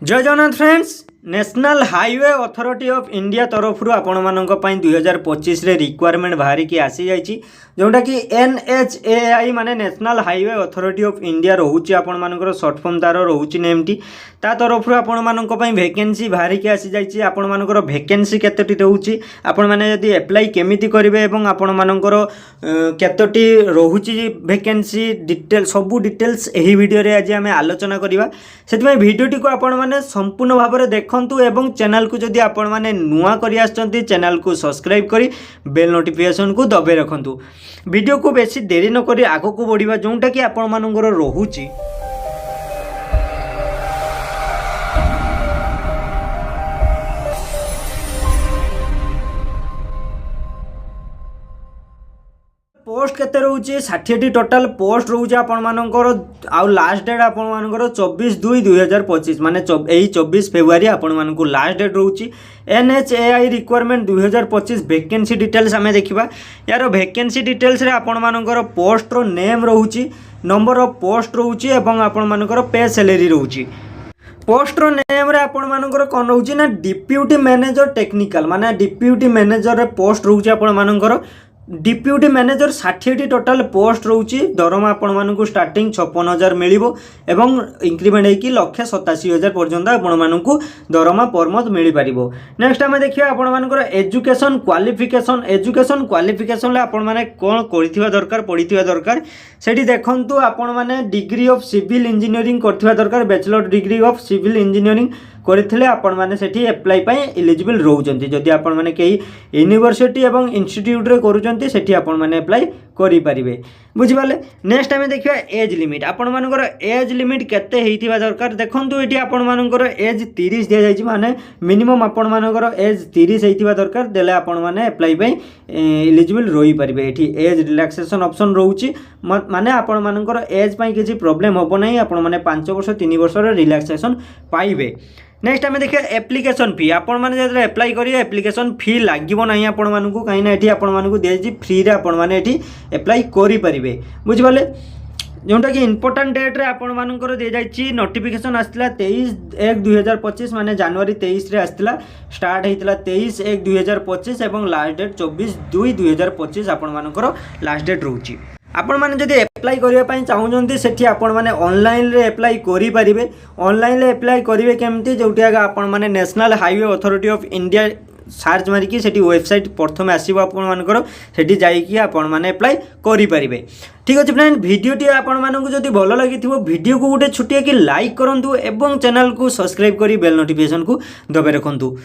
जय Jagannath friends. National highway authority of India तरफ आपण मानक 2025 रे रिक्वायरमेंट बाहरी की आसी जाइए जोटा कि NHAI माने national highway authority of India रोचे आपण मानकर सर्ट फॉर्म तार रोचे नेम टी ता तरफ आपण मानक वैकेंसी बाहरी की आसी जाइए। आपण मानकर वैकेंसी केतोटी रोचे आपण माने यदि अप्लाई केमिति करिवे एवं आपण मानकर केतोटी रोचे वैकेंसी डिटेल सबू डिटेल्स एही वीडियो रे आज आमे आलोचना करिवा। सेति वीडियोटी को आपण माने संपूर्ण भाव में देखंतु एवं चैनल को जदि आपण माने नुआ करि आछंती चैनल को सब्सक्राइब करी बेल नोटिफिकेशन को दबे रखंतु। वीडियो को बेसी देरी न करी आगो को बढ़िबा जोंटा कि आपण मानकर रहुची पोस्ट केते रोचे 60 टोटल पोस्ट रोचे आपण मानकर आउ लास्ट डेट आपण मानकर 24/2/2025 माने 24 फेब्रुआरी आपण मानकु लास्ट डेट रोचे। NHAI रिक्वायरमेंट 2025 वैकेंसी डिटेल्स आमे देखिबा। यार वैकेंसी डिटेल्स रे आपण मानकर पोस्ट रो नेम रोचे, नंबर ऑफ पोस्ट रोचे एवं आपण मानकर पे सैलरी रोचे। पोस्ट रो नेम रे आपण मानकर कोन रोचे ना डिप्यूटी मैनेजर टेक्निकल माने डिप्यूटी मैनेजर रे पोस्ट रोचे आपण मानकर डिप्यूटी मैनेजर 60 टोटल पोस्ट रोचे। दरमा आपण मानकु स्टार्टिंग 56,000 मिलिबो एवं इंक्रीमेंट होई कि 1,87,000 पर्यंत आपण मानकु दरमा पर मंथ मिली परिबो। नेक्स्ट हमें देखिया आपण मानकर एजुकेशन क्वालिफिकेशन ले आपण माने कोन करिथिबा दरकार पढिथिबा दरकार सेठी देखंतु आपण माने डिग्री ऑफ सिविल इंजीनियरिंग करथिबा दरकार। Bachelor degree of civil engineering करथिले आपण माने सेठी अप्लाई पई एलिजिबल रहउचंती। जदि आपण माने केही यूनिवर्सिटी एवं इंस्टीट्यूट रे करूचंती सेठी आपण माने अप्लाई करि परिबे। बुझि पाले। नेक्स्ट टाइम देखिबा एज लिमिट। आपण मानकर एज लिमिट केते हेइथिबा दरकार देखंतु एठी आपण मानकर एज 30 दिया जाइछि माने मिनिमम आपण मानकर एज 30 हेइथिबा दरकार देले आपण माने अप्लाई पई एलिजिबल रहि परिबे। एठी एज रिलैक्सेशन ऑप्शन रहउछि माने आपण मानकर एज पई किछि प्रॉब्लम होबो नै। आपण माने 5 वर्ष 3 वर्ष रे रिलैक्सेशन पाइबे। नेक्स्ट आम देखिए एप्लिकेशन फी। आपण मैंने जब एप्लाई करेंगे एप्लिकेशन फी लगे ना आपण मानू कहीं ये आपण मानू दिखाई फ्री रे आपण मैंने एप्लाई करें। बुझिपारे जोटा कि इंपोर्टाट डेट रे आपण मानकर दि जाइए नोटिफिकेशन आसला 23/1/2025 माने जनवरी 23 रे आसला स्टार्ट होता 23/1/2025 एवं लास्ट डेट 24/2/2025 आपण मानकर लास्ट डेट रोची। आपण माने जदि एप्लाई करबा चाहूँगी सेठी आपण माने ऑनलाइन रे एप्लाई करि परिबे। ऑनलाइन रे एप्लाई करिवे केमती जोटिया आपण माने national highway authority of India search मारिकी सेठी वेबसाइट प्रथम आसीबो आपण मानकर सेठी जाईकी आपण माने अप्लाई करि परिबे। ठीक अछि फ्रेंड, वीडियोटी आपण मानकु जदि भलो लागिथिबो वीडियो को गोटे छुटिया कि लाइक करंतु एवं चैनल को सब्सक्राइब करी बेल नोटिफिकेशन को दबे रखंतु।